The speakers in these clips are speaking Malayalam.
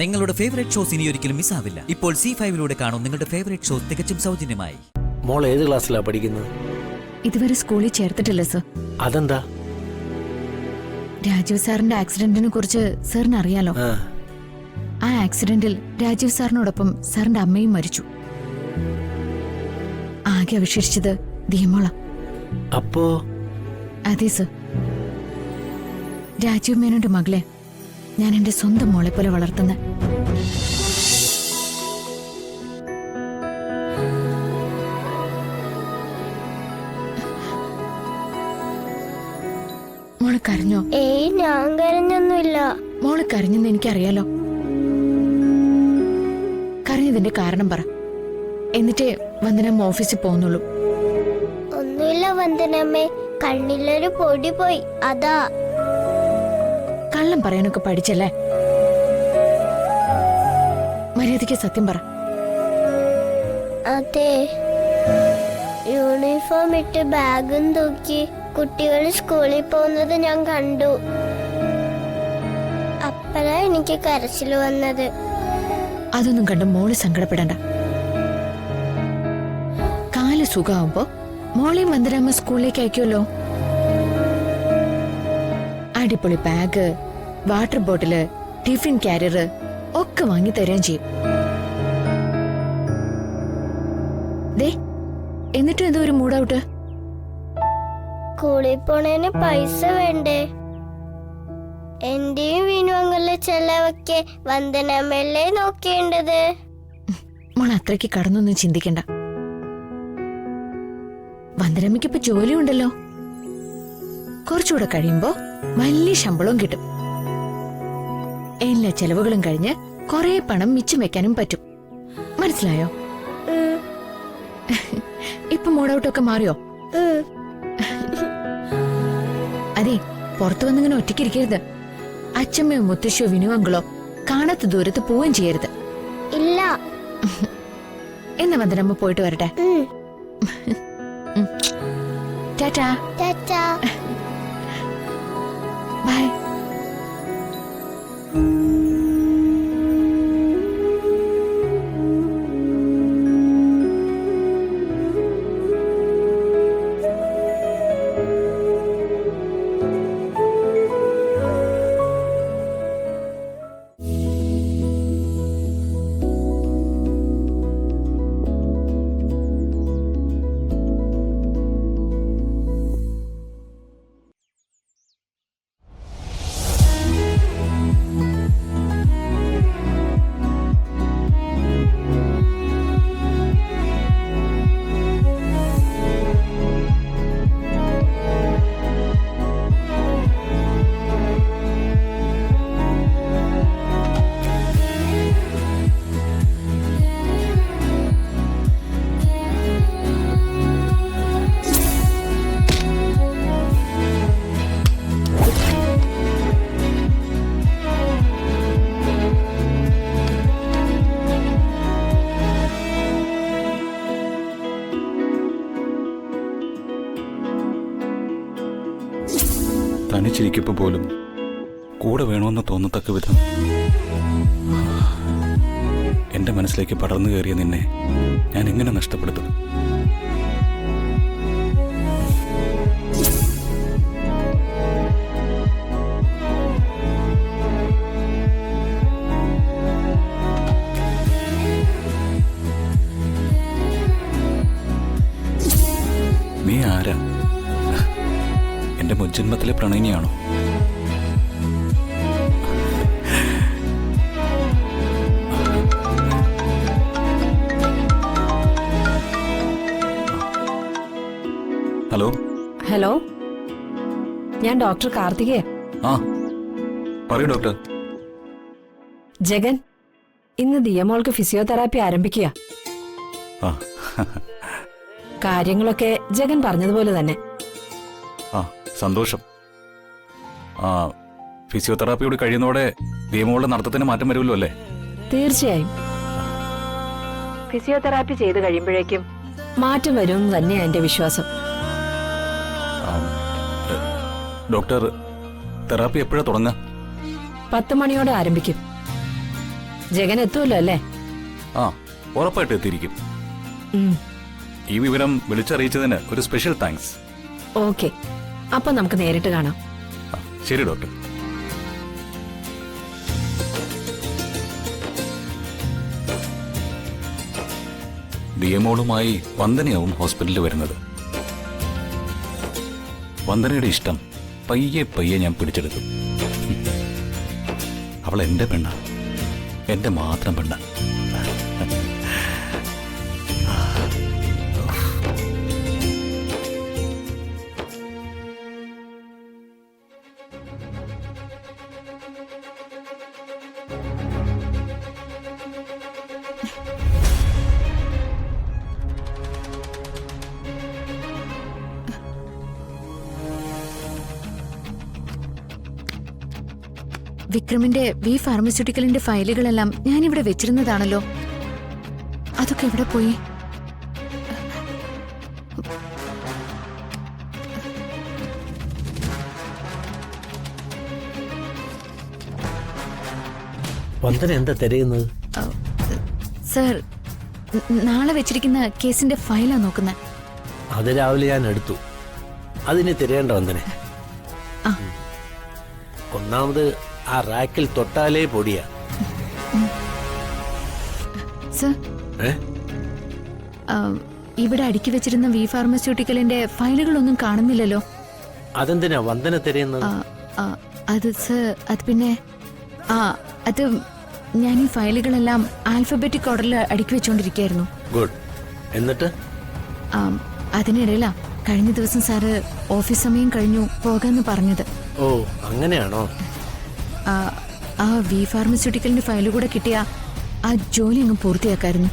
നിങ്ങളുടെ ഫേവറേറ്റ് ഷോസ് ഇനി ഒരിക്കലും മിസ്സാവില്ല. ഇപ്പോൾ C5 കാണും നിങ്ങളുടെ ഫേവറേറ്റ് ഷോസ് തികച്ചും സൗജന്യമായി. മോൾ ഏത് ക്ലാസ്സിലാ പഠിക്കുന്നത്? ഇതുവരെ സ്കൂളിൽ ചേർത്തിട്ടില്ല സർ. അതെന്താ? രാജീവ് സാറിന്റെ ആക്സിഡന്റിനെ കുറിച്ച് സാറിന് അറിയാലോ. ആ ആക്സിഡന്റിൽ രാജീവ് സാറിനോടൊപ്പം സാറിന്റെ അമ്മയും മരിച്ചു. ആകെ അവശേഷിച്ചത് ദിയമോള. അപ്പോ അതെ സർ. രാജീവ് മേനോന്റെ മകളെ ഞാൻ എന്റെ സ്വന്തം മോളെ പോലെ വളർത്തുന്ന. മോള് കരഞ്ഞോ? ഏയ്, ഞാൻ കരഞ്ഞൊന്നുമില്ല. മോള് കരഞ്ഞെന്ന് എനിക്കറിയാലോ. കരഞ്ഞതിന്റെ കാരണം പറ, എന്നിട്ടേ വന്ദനമ്മ ഓഫീസിൽ പോകുന്നുള്ളൂ. ഒന്നുമില്ല വന്ദനമ്മേ, കണ്ണിലൊരു പൊടി പോയി, അതാ. കള്ളം പറയാനൊക്കെ പഠിച്ചല്ലേ? മര്യാദയ്ക്ക് സത്യം പറ. അതെ, യൂണിഫോം ഇട്ട് ബാഗും തൂക്കി കുട്ടികൾ സ്കൂളിൽ പോകുന്നത് ഞാൻ കണ്ടു. അപ്പഴാ എനിക്ക് കരച്ചിൽ വന്നത്. അതൊന്നും കണ്ട് മോള് സങ്കടപ്പെടണ്ട. കാല് സുഖമാവുമ്പോ മോളെയും വന്ദനമ്മ സ്കൂളിലേക്ക് അയക്കുമല്ലോ. അടിപൊളി bag, water bottle, tiffin carrier ഒക്കെ വാങ്ങി തരുകയും ചെയ്യും. ദേ, എന്നിട്ടും എന്തോ ഒരു മൂഡ് ഔട്ട്. സ്കൂളിൽ പോണേന് പൈസ വേണ്ടേ? എന്റെയും വിനുവങ്ങളുടെ ചെലവൊക്കെ വന്ദനമ്മല്ലേ നോക്കേണ്ടത്. മോൾ അത്രയ്ക്ക് കടന്നൊന്നും ചിന്തിക്കണ്ട. വന്ദനമ്മയ്ക്ക് ഇപ്പൊ ജോലി ഉണ്ടല്ലോ. കുറച്ചുകൂടെ കഴിയുമ്പോ വലിയ ശമ്പളവും കിട്ടും. എല്ലാ ചെലവുകളും കഴിഞ്ഞ് കുറെ പണം മിച്ചം വെക്കാനും പറ്റും. മനസ്സിലായോ? ഇപ്പൊ മൂഡൌട്ടൊക്കെ മാറിയോ? അതെ, പുറത്തു വന്നിങ്ങനെ ഒറ്റയ്ക്കിരിക്കരുത്. അച്ഛമ്മയോ മുത്തശ്ശിയോ വിനുവങ്കളോ കാണാത്ത ദൂരത്ത് പോവുകയും ചെയ്യരുത്. ഇല്ല. എന്നാ വന്ദനമ്മ പോയിട്ട് വരട്ടെ. ടാറ്റാ. ടാറ്റാ. ബൈ. തനിച്ചിരിക്കപ്പോൾ പോലും കൂടെ വേണമെന്ന് തോന്നത്തക്ക വിധം എന്റെ മനസ്സിലേക്ക് പടർന്നു കയറിയ നിന്നെ ഞാൻ എങ്ങനെ നഷ്ടപ്പെടുത്തും? നീ ആരാ? എന്റെ മുജ്ജന്മത്തിലെ പ്രണയിനിയാണോ? ഹലോ. ഹലോ, ഞാൻ ഡോക്ടർ കാർത്തികേ. ആ, പറയൂ ഡോക്ടർ. ജഗൻ, ഇന്ന് ദിയമോൾക്ക് ഫിസിയോതെറാപ്പി ആരംഭിക്കുക. ആ, കാര്യങ്ങളൊക്കെ ജഗൻ പറഞ്ഞതുപോലെ തന്നെ. ആ, സന്തോഷം. ആ, ഫിസിയോതെറാപ്പിയോട് കഴിയുന്നതോടെ ദിയമോളുടെ നടത്തത്തിന് മാറ്റം വരുമല്ലോ അല്ലേ? തീർച്ചയായും. ഫിസിയോതെറാപ്പി ചെയ്ത് കഴിയുമ്പോഴേക്കും മാറ്റം വരുമെന്ന് തന്നെയാണ് എന്റെ വിശ്വാസം. ഡോക്ടർ, തെറാപ്പി എപ്പോഴാ തുടങ്ങുക? 10 മണിയോടെ ആരംഭിക്കും. ജഗൻ എത്തുമല്ലോ അല്ലേ? ആ, ഉറപ്പായിട്ട് എത്തിയിരിക്കും. ഉം. ഈ വിവരം വിളിച്ചറിയിച്ചതിന് ഒരു സ്പെഷ്യൽ താങ്ക്സ്. ഓക്കെ, അപ്പൊ നമുക്ക് നേരിട്ട് കാണാം. ആ, ശരി ഡോക്ടർ. ദിയമോളുമായി വന്ദനയാവും ഹോസ്പിറ്റലിൽ വരുന്നത്. വന്ദനയുടെ ഇഷ്ടം പയ്യെ പയ്യെ ഞാൻ പിടിച്ചെടുത്തു. അവൾ എന്റെ പെണ്ണ, എന്റെ മാത്രം പെണ്ണ. വിക്രമിന്റെ വി ഫാർമസ്യൂട്ടിക്കലിന്റെ ഫയലുകളെല്ലാം ഞാനിവിടെ വെച്ചിരുന്നതാണല്ലോ. അതൊക്കെ എവിടെ പോയി? വന്ദന എന്താ തിരയുന്നത്? സർ, നാളെ വെച്ചിരിക്കുന്ന കേസിന്റെ ഫയലാ നോക്കുന്നത്. അത് രാവിലെ ഞാൻ എടുത്തു. അതിന് തിരയേണ്ട വന്ദനെ. ആ. ഒന്നാമത് ആ റാക്കിൽ തൊട്ടാലേ പൊടിയാ. സർ, ഏ? ഇവിടെ അടുക്കി വെച്ചിരുന്ന വി ഫാർമസ്യൂട്ടിക്കലിന്റെ ഫയലുകളൊന്നും കാണുന്നില്ലല്ലോ. അതെന്തിനാ വന്ദന തിരയുന്നത്? അത് സർ, അത് പിന്നെ അത് ഞാൻ ഈ ഫയലുകളെല്ലാം ആൽഫബറ്റിക് ഓർഡറിൽ അടുക്കി വെച്ചോണ്ടിരിക്കുകയായിരുന്നു. ഗുഡ്. എന്നിട്ട് അതിനിടയിലാ കഴിഞ്ഞ ദിവസം സാറ് ഓഫീസ് സമയം കഴിഞ്ഞു പോകാന്ന് പറഞ്ഞത്. ഓ, അങ്ങനെയാണോ? ആ വി ഫാർമസ്യൂട്ടിക്കലിന്റെ ഫയൽ കൂടെ കിട്ടിയ ആ ജോലി അങ്ങ് പൂർത്തിയാക്കായിരുന്നു.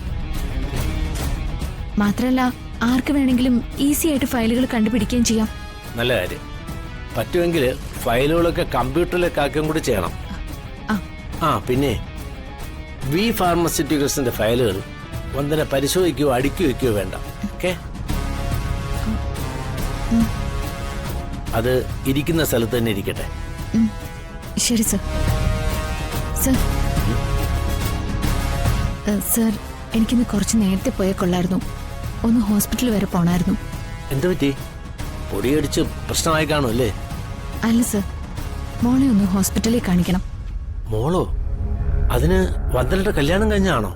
മാത്രല്ല ആർക്ക് വേണമെങ്കിലും ഈസി ആയിട്ട് ഫയലുകൾ കണ്ടുപിടിക്കുകയും ചെയ്യാം. നല്ല കാര്യം. പറ്റുമെങ്കിൽ ഫയലുകളൊക്കെ കമ്പ്യൂട്ടറിലേക്ക് ആക്കുകയും കൂടി ചെയ്യണം. ആ, പിന്നെ വി ഫാർമസ്യൂട്ടിക്കൽസിന്റെ ഫയലുകൾ വന്ദന പരിശോധിക്കുകയോ അടുക്കി വെക്കുകയോ വേണ്ട. ഓക്കെ? അത് ഇരിക്കുന്ന സ്ഥലത്ത് തന്നെ ഇരിക്കട്ടെ. ശരി സർ. സർ, സർ, എനിക്കിന്ന് കുറച്ച് നേരത്തെ പോയേ കൊള്ളായിരുന്നു. ഒന്ന് ഹോസ്പിറ്റൽ വരെ പോണായിരുന്നു. എന്തു പറ്റി? പൊടിയടിച്ച് പ്രശ്നമായി കാണുമല്ലേ? അല്ല സർ, മോളെ ഒന്ന് ഹോസ്പിറ്റലിൽ കാണിക്കണം. മോളോ? അതിന് വന്ദനയുടെ കല്യാണം കഴിഞ്ഞാണോ?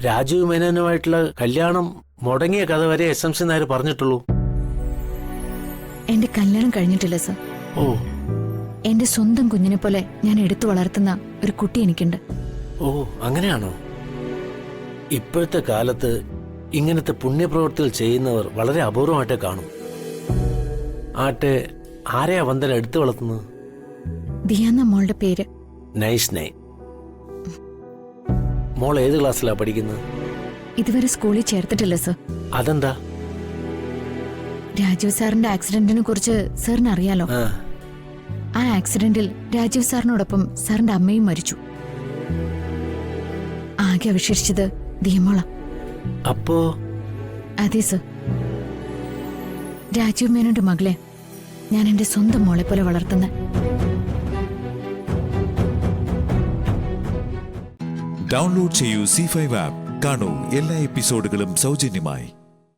രാജീവ് മേനോനുമായിട്ടുള്ള കല്യാണം മുടങ്ങിയ കഥ വരെ SMC നായർ പറഞ്ഞിട്ടുള്ളൂ. എന്റെ കല്യാണം കഴിഞ്ഞിട്ടില്ല സർ. ഓ, എന്റെ സ്വന്തം കുഞ്ഞിനെ പോലെ ഞാൻ എടുത്തു വളർത്തുന്ന ഒരു കുട്ടി എനിക്കുണ്ട്. ഓ, അങ്ങനെയാണോ? ഇപ്പോഴത്തെ കാലത്ത് ഇങ്ങനത്തെ പുണ്യപ്രവൃത്തികൾ ചെയ്യുന്നവർ വളരെ അപൂർവമായിട്ടേ കാണും. ആട്ടെ, ആരെയാ വന്ദന എടുത്തു വളർത്തുന്നത്? ദിയാന്ന മോളുടെ പേര്. Nice name. മോൾ ഏത് ക്ലാസ്സിലാ പഠിക്കുന്നത്? ഇതുവരെ സ്കൂളിൽ ചേർത്തിട്ടില്ല സർ. അതെന്താ? രാജീവ് സാറിന്റെ ആക്സിഡന്റിനെ കുറിച്ച് സാറിന് അറിയാലോ. ആ ആക്സിഡന്റിൽ രാജീവ് സാറിനോടൊപ്പം സാറിന്റെ അമ്മയും മരിച്ചു. ആകെ അവശേഷിച്ചത് ദിയമോള. അപ്പോ? അതെ സർ. രാജീവ് മേനോന്റെ മകളെ ഞാൻ എന്റെ സ്വന്തം മോളെ പോലെ വളർത്തുന്ന. ഡൗൺലോഡ് ചെയ്യൂ C5 ആപ്പ്. കാണൂ എല്ലാ എപ്പിസോഡുകളും സൗജന്യമായി.